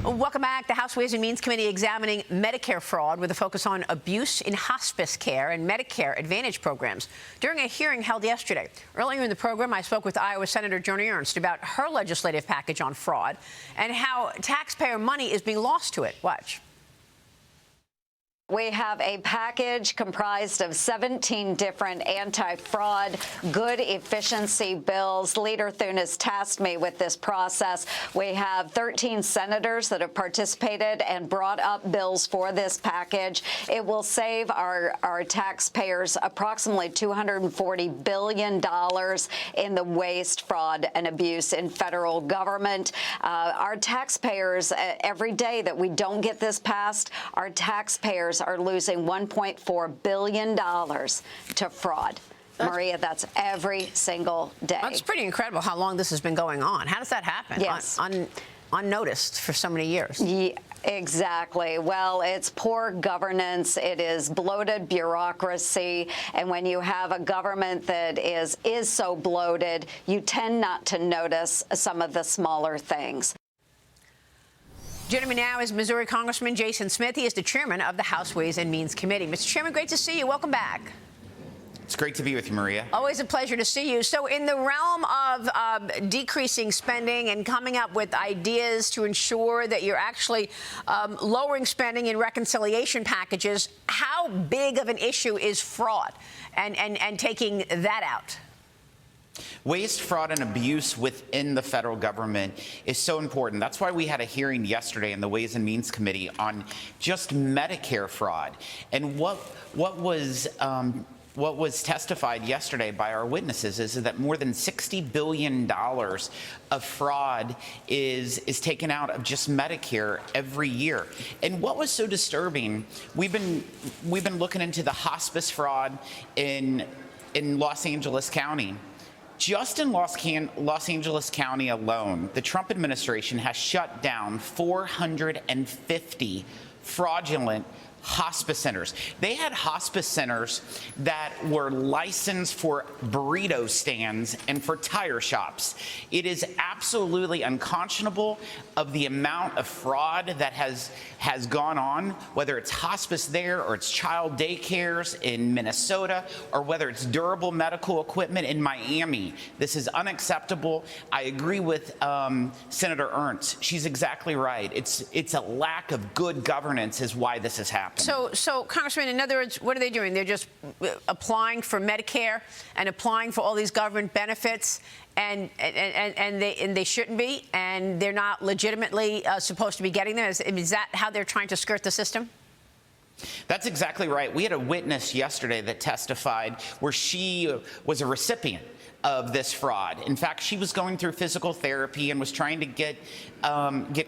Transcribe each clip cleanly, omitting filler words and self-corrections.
Welcome back. The House Ways and Means Committee examining Medicare fraud with a focus on abuse in hospice care and Medicare Advantage programs during a hearing held yesterday. Earlier in the program, I spoke with Iowa Senator Joni Ernst about her legislative package on fraud and how taxpayer money is being lost to it. Watch. We have a package comprised of 17 different anti-fraud, good efficiency bills. Leader Thune has tasked me with this process. We have 13 senators that have participated and brought up bills for this package. It will save our taxpayers approximately $240 billion in the waste, fraud, and abuse in federal government. Our taxpayers, every day that we don't get this passed, our taxpayers are losing $1.4 billion to fraud. Maria, that's every single day. That's pretty incredible how long this has been going on. How does that happen? Yes. Unnoticed for so many years. Yeah, exactly. Well, it's poor governance. It is bloated bureaucracy. And when you have a government that is so bloated, you tend not to notice some of the smaller things. Joining me now is Missouri Congressman Jason Smith. He is the chairman of the House Ways and Means Committee. Mr. Chairman, great to see you. Welcome back. It's great to be with you, Maria. Always a pleasure to see you. So in the realm of decreasing spending and coming up with ideas to ensure that you're actually lowering spending in reconciliation packages, how big of an issue is fraud and taking that out? Waste, fraud, and abuse within the federal government is so important. That's why we had a hearing yesterday in the Ways and Means Committee on just Medicare fraud. And what was testified yesterday by our witnesses is that more than $60 billion of fraud is taken out of just Medicare every year. And what was so disturbing, we've been looking into the hospice fraud in Los Angeles County. Just in Los Angeles County alone, the Trump administration has shut down 450 fraudulent hospice centers. They had hospice centers that were licensed for burrito stands and for tire shops. It is absolutely unconscionable of the amount of fraud that has gone on, whether it's hospice there or it's child daycares in Minnesota or whether it's durable medical equipment in Miami. This is unacceptable. I agree with Senator Ernst. She's exactly right. It's a lack of good governance is why this has happened. So, Congressman, in other words, what are they doing? They're just applying for Medicare and applying for all these government benefits, and they shouldn't be, and they're not legitimately supposed to be getting them. Is that how they're trying to skirt the system? That's exactly right. We had a witness yesterday that testified where she was a recipient of this fraud. In fact, she was going through physical therapy and was trying to get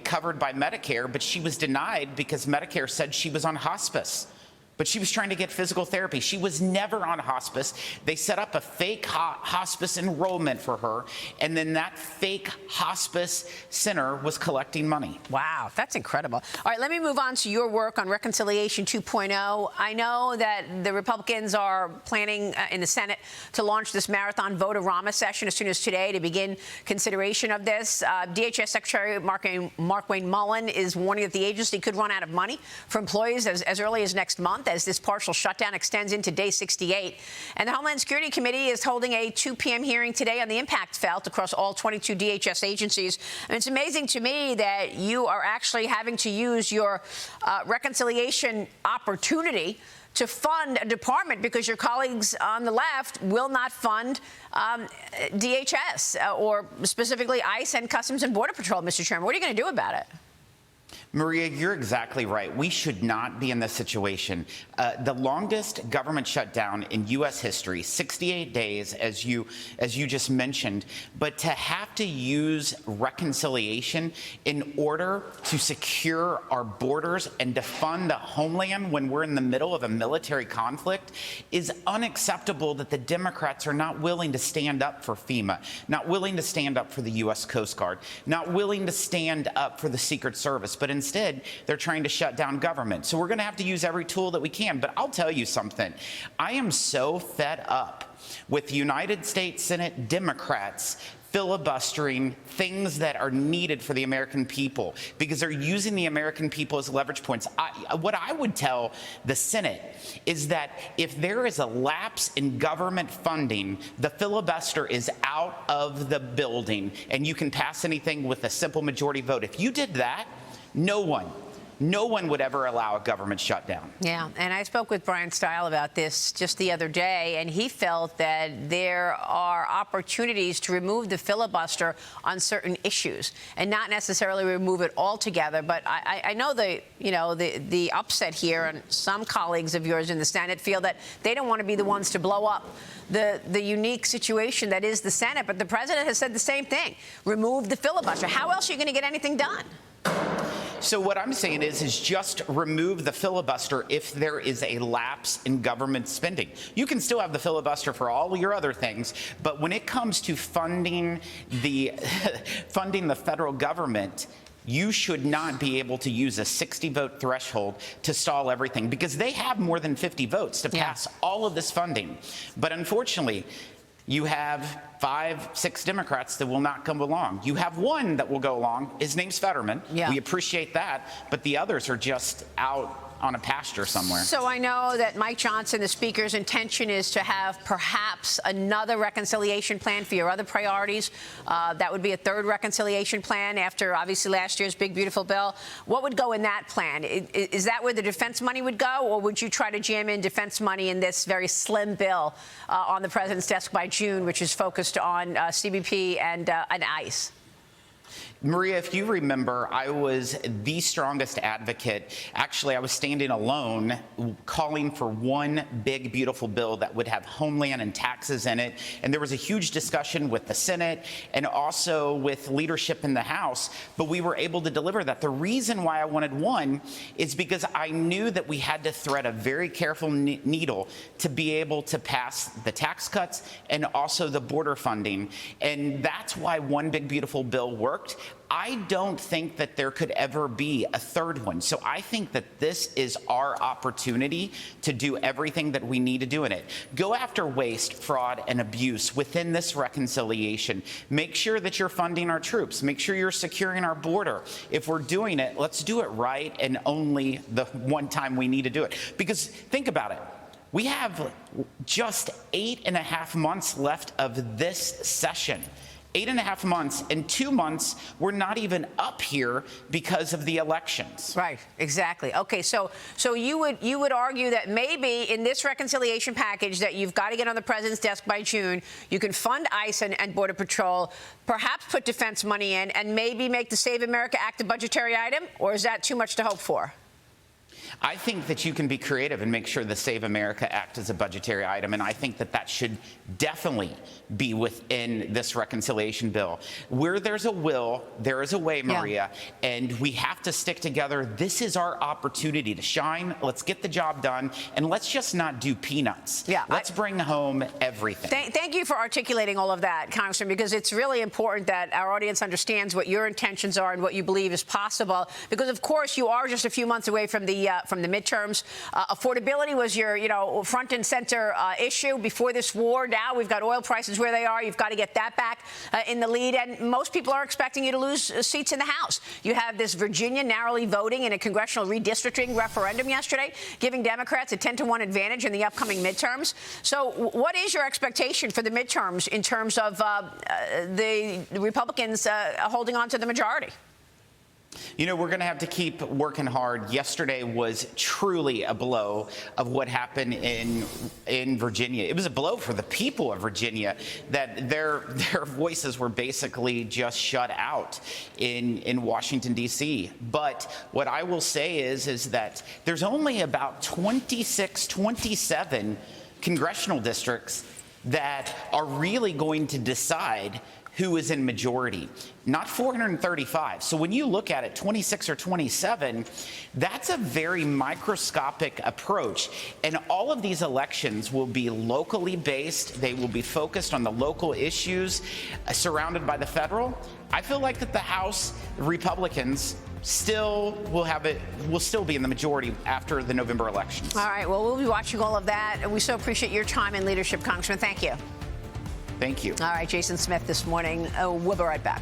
covered by Medicare, but she was denied because Medicare said she was on hospice. But she was trying to get physical therapy. She was never on hospice. They set up a fake hospice enrollment for her, and then that fake hospice center was collecting money. Wow, that's incredible. All right, let me move on to your work on Reconciliation 2.0. I know that the Republicans are planning in the Senate to launch this marathon vote-a-rama session as soon as today to begin consideration of this. DHS Secretary Markwayne Mullin is warning that the agency could run out of money for employees as early as next month, as this partial shutdown extends into day 68. And the Homeland Security Committee is holding a 2 p.m. hearing today on the impact felt across all 22 DHS agencies. And it's amazing to me that you are actually having to use your reconciliation opportunity to fund a department because your colleagues on the left will not fund DHS or specifically ICE and Customs and Border Patrol, Mr. Chairman. What are you going to do about it? Maria, you're exactly right. We should not be in this situation. The longest government shutdown in U.S. history, 68 days, as you just mentioned. But to have to use reconciliation in order to secure our borders and to fund the homeland when we're in the middle of a military conflict is unacceptable. That the Democrats are not willing to stand up for FEMA, not willing to stand up for the U.S. Coast Guard, not willing to stand up for the Secret Service, but instead they're trying to shut down government. So we're going to have to use every tool that we can. But I'll tell you something. I am so fed up with United States Senate Democrats filibustering things that are needed for the American people because they're using the American people as leverage points. What I would tell the Senate is that if there is a lapse in government funding, the filibuster is out of the building and you can pass anything with a simple majority vote. If you did that, no one would ever allow a government shutdown. Yeah, and I spoke with Brian Stile about this just the other day, and he felt that there are opportunities to remove the filibuster on certain issues and not necessarily remove it altogether. But I know the upset here, and some colleagues of yours in the Senate feel that they don't want to be the ones to blow up the unique situation that is the Senate. But the president has said the same thing: remove the filibuster. How else are you going to get anything done? So what I'm saying is just remove the filibuster if there is a lapse in government spending. You can still have the filibuster for all your other things, but when it comes to funding the federal government, you should not be able to use a 60-vote threshold to stall everything because they have more than 50 votes to pass all of this funding. But unfortunately, you have 5, 6 Democrats that will not come along. You have one that will go along. His name's Fetterman. Yeah. We appreciate that. But the others are just out on a pasture somewhere. So I know that Mike Johnson, the Speaker's intention is to have perhaps another reconciliation plan for your other priorities. That would be a third reconciliation plan after, obviously, last year's big, beautiful bill. What would go in that plan? Is that where the defense money would go, or would you try to jam in defense money in this very slim bill on the president's desk by June, which is focused on CBP and ICE? Maria, if you remember, I was the strongest advocate. Actually, I was standing alone calling for one big, beautiful bill that would have homeland and taxes in it. And there was a huge discussion with the Senate and also with leadership in the House, but we were able to deliver that. The reason why I wanted one is because I knew that we had to thread a very careful needle to be able to pass the tax cuts and also the border funding. And that's why one big, beautiful bill worked. I don't think that there could ever be a third one. So I think that this is our opportunity to do everything that we need to do in it. Go after waste, fraud, and abuse within this reconciliation. Make sure that you're funding our troops. Make sure you're securing our border. If we're doing it, let's do it right and only the one time we need to do it. Because think about it. We have just 8.5 months left of this session. 8.5 months. In 2 months, we're not even up here because of the elections. Right, exactly. Okay, so you would argue that maybe in this reconciliation package that you've got to get on the president's desk by June, you can fund ICE and Border Patrol, perhaps put defense money in, and maybe make the Save America Act a budgetary item, or is that too much to hope for? I think that you can be creative and make sure the Save America Act is a budgetary item, and I think that that should definitely be within this reconciliation bill. Where there's a will, there is a way, Maria, and we have to stick together. This is our opportunity to shine. Let's get the job done, and let's just not do peanuts. Yeah, let's bring home everything. Thank you for articulating all of that, Congressman, because it's really important that our audience understands what your intentions are and what you believe is possible, because, of course, you are just a few months away from the midterms. Affordability was your, front and center issue before this war. Now we've got oil prices where they are. You've got to get that back in the lead. And most people are expecting you to lose seats in the House. You have this Virginia narrowly voting in a congressional redistricting referendum yesterday, giving Democrats a 10-to-1 advantage in the upcoming midterms. So what is your expectation for the midterms in terms of the Republicans holding on to the majority? You know, we're going to have to keep working hard. Yesterday was truly a blow of what happened in Virginia. It was a blow for the people of Virginia that their voices were basically just shut out in Washington, D.C. But what I will say is that there's only about 26, 27 congressional districts that are really going to decide who is in majority, not 435. So when you look at it, 26 or 27, that's a very microscopic approach. And all of these elections will be locally based. They will be focused on the local issues surrounded by the federal. I feel like that the House Republicans still will still be in the majority after the November elections. All right, well, we'll be watching all of that. And we so appreciate your time and leadership, Congressman. Thank you. Thank you. All right, Jason Smith this morning. We'll be right back.